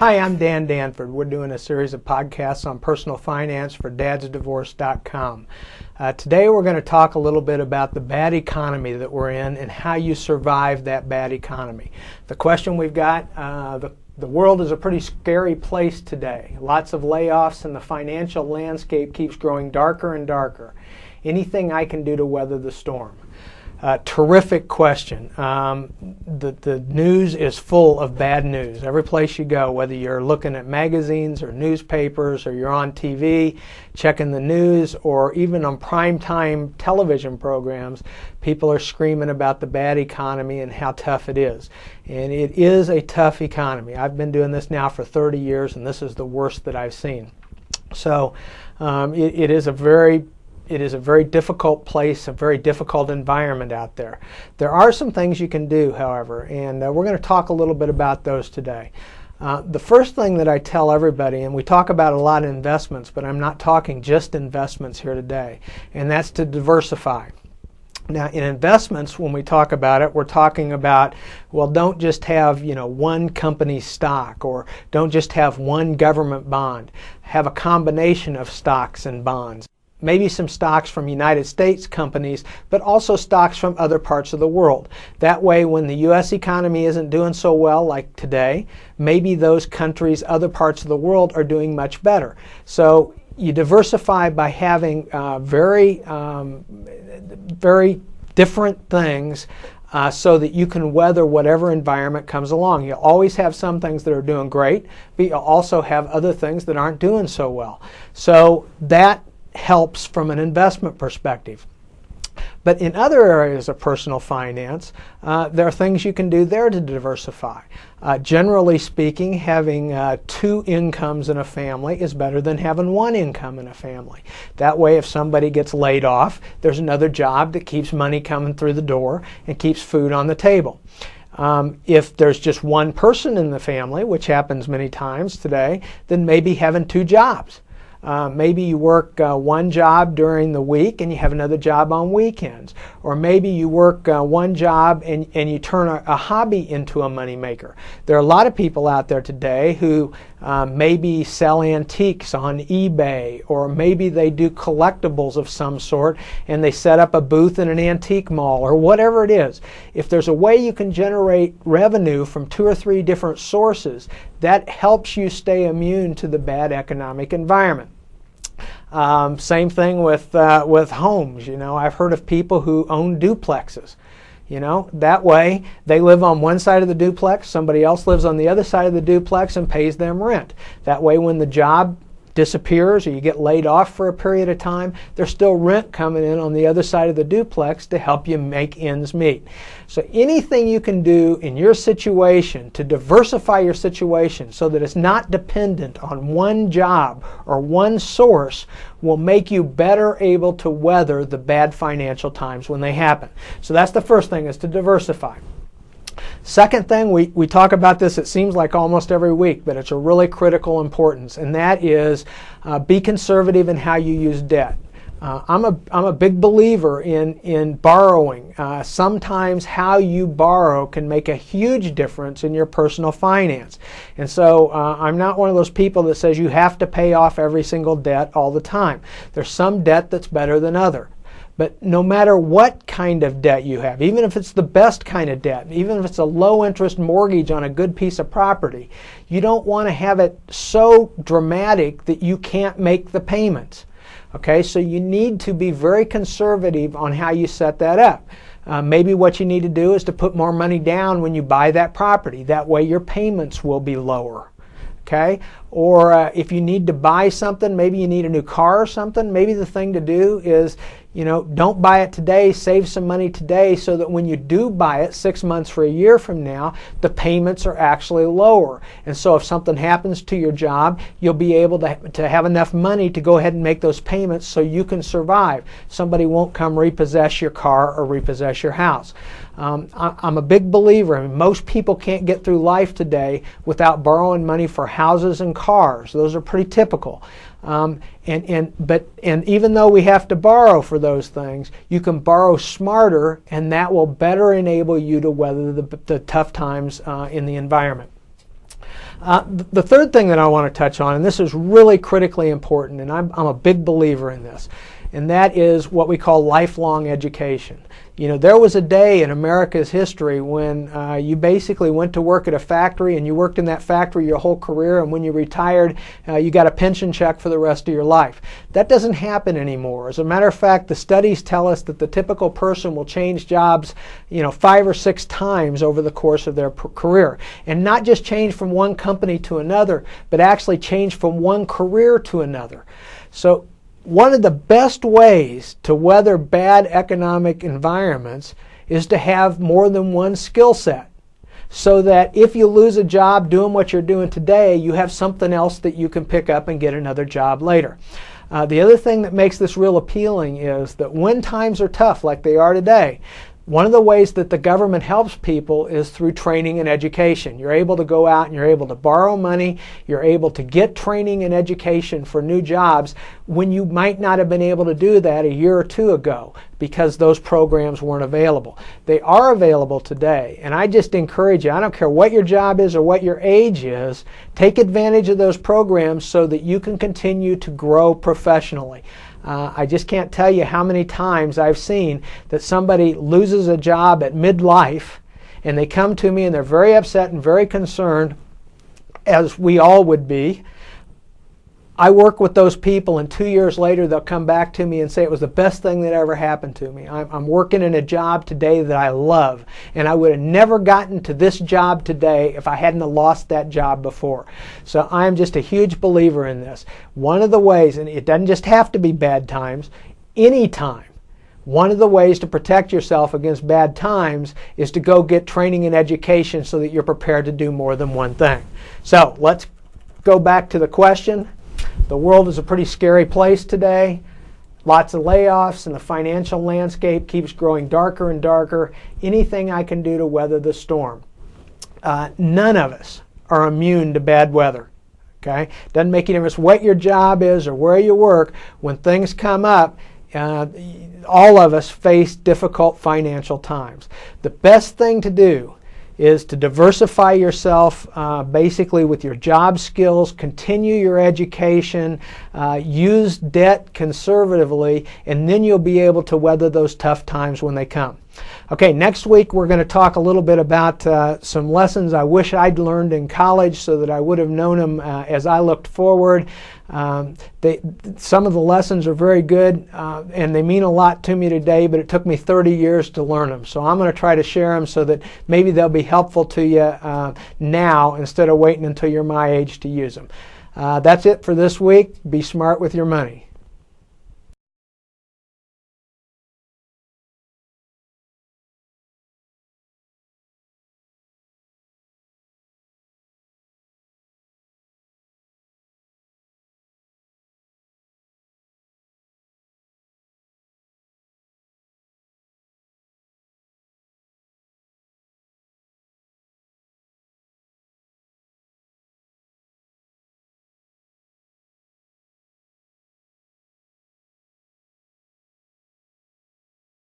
Hi, I'm Dan Danford. We're doing a series of podcasts on personal finance for DadsDivorce.com. Today we're going to talk a little bit about the bad economy that we're in and how you survive that bad economy. The question we've got, the world is a pretty scary place today. Lots of layoffs and the financial landscape keeps growing darker and darker. Anything I can do to weather the storm? Terrific question. The news is full of bad news. Every place you go, whether you're looking at magazines or newspapers or you're on TV, checking the news, or even on primetime television programs, people are screaming about the bad economy and how tough it is. And it is a tough economy. I've been doing this now for 30 years, and this is the worst that I've seen. So it is a very difficult place, a very difficult environment out there. There are some things you can do, however, and we're going to talk a little bit about those today. The first thing that I tell everybody, and we talk about a lot of investments, but I'm not talking just investments here today, and that's to diversify. Now, in investments, when we talk about it, we're talking about, well, don't just have, one company's stock, or don't just have one government bond. Have a combination of stocks and bonds. Maybe some stocks from United States companies, but also stocks from other parts of the world. That way, when the U.S. economy isn't doing so well like today, maybe those countries, other parts of the world are doing much better. So you diversify by having very different things so that you can weather whatever environment comes along. You'll always have some things that are doing great, but you'll also have other things that aren't doing so well. So that helps from an investment perspective. But in other areas of personal finance, there are things you can do there to diversify. Generally speaking, having two incomes in a family is better than having one income in a family. That way, if somebody gets laid off, there's another job that keeps money coming through the door and keeps food on the table. If there's just one person in the family, which happens many times today, then maybe having two jobs. Maybe you work one job during the week and you have another job on weekends. Or maybe you work one job and you turn a hobby into a moneymaker. There are a lot of people out there today who maybe sell antiques on eBay, or maybe they do collectibles of some sort and they set up a booth in an antique mall, or whatever it is. If there's a way you can generate revenue from 2 or 3 different sources, that helps you stay immune to the bad economic environment. Same thing with homes. I've heard of people who own duplexes. That way they live on one side of the duplex, somebody else lives on the other side of the duplex and pays them rent. That way, when the job disappears or you get laid off for a period of time, there's still rent coming in on the other side of the duplex to help you make ends meet. So anything you can do in your situation to diversify your situation so that it's not dependent on one job or one source will make you better able to weather the bad financial times when they happen. So that's the first thing, is to diversify. Second thing, we talk about this, it seems like almost every week, but it's a really critical importance, and that is be conservative in how you use debt. I'm a big believer in borrowing. Sometimes how you borrow can make a huge difference in your personal finance. And so I'm not one of those people that says you have to pay off every single debt all the time. There's some debt that's better than other. But no matter what kind of debt you have, even if it's the best kind of debt, even if it's a low-interest mortgage on a good piece of property, you don't want to have it so dramatic that you can't make the payments. Okay, so you need to be very conservative on how you set that up. Maybe what you need to do is to put more money down when you buy that property. That way your payments will be lower. Okay? Or if you need to buy something, maybe you need a new car or something, maybe the thing to do is, don't buy it today, save some money today so that when you do buy it 6 months or a year from now, the payments are actually lower. And so if something happens to your job, you'll be able to have enough money to go ahead and make those payments so you can survive. Somebody won't come repossess your car or repossess your house. I'm a big believer. I mean, most people can't get through life today without borrowing money for houses and cars. Those are pretty typical. And even though we have to borrow for those things, you can borrow smarter, and that will better enable you to weather the tough times in the environment. The third thing that I want to touch on, and this is really critically important, and I'm a big believer in this, and that is what we call lifelong education. You know, there was a day in America's history when you basically went to work at a factory and you worked in that factory your whole career, and when you retired, you got a pension check for the rest of your life. That doesn't happen anymore. As a matter of fact, the studies tell us that the typical person will change jobs, 5 or 6 times over the course of their career. And not just change from one company to another, but actually change from one career to another. So one of the best ways to weather bad economic environments is to have more than one skill set, so that if you lose a job doing what you're doing today, you have something else that you can pick up and get another job later. The other thing that makes this real appealing is that when times are tough like they are today, one of the ways that the government helps people is through training and education. You're able to go out and you're able to borrow money. You're able to get training and education for new jobs when you might not have been able to do that a year or 2 ago because those programs weren't available. They are available today, and I just encourage you, I don't care what your job is or what your age is, take advantage of those programs so that you can continue to grow professionally. I just can't tell you how many times I've seen that somebody loses a job at midlife and they come to me and they're very upset and very concerned, as we all would be. I work with those people, and 2 years later they'll come back to me and say it was the best thing that ever happened to me. I'm working in a job today that I love, and I would have never gotten to this job today if I hadn't lost that job before. So I'm just a huge believer in this. One of the ways, and it doesn't just have to be bad times, any time, one of the ways to protect yourself against bad times is to go get training and education so that you're prepared to do more than one thing. So let's go back to the question. The world is a pretty scary place today. Lots of layoffs, and the financial landscape keeps growing darker and darker. Anything I can do to weather the storm. None of us are immune to bad weather. Okay? Doesn't make any difference what your job is or where you work. When things come up, all of us face difficult financial times. The best thing to do is to diversify yourself basically with your job skills, continue your education, use debt conservatively, and then you'll be able to weather those tough times when they come. Okay, next week we're going to talk a little bit about some lessons I wish I'd learned in college so that I would have known them as I looked forward. Some of the lessons are very good and they mean a lot to me today, but it took me 30 years to learn them. So I'm going to try to share them so that maybe they'll be helpful to you now instead of waiting until you're my age to use them. That's it for this week. Be smart with your money.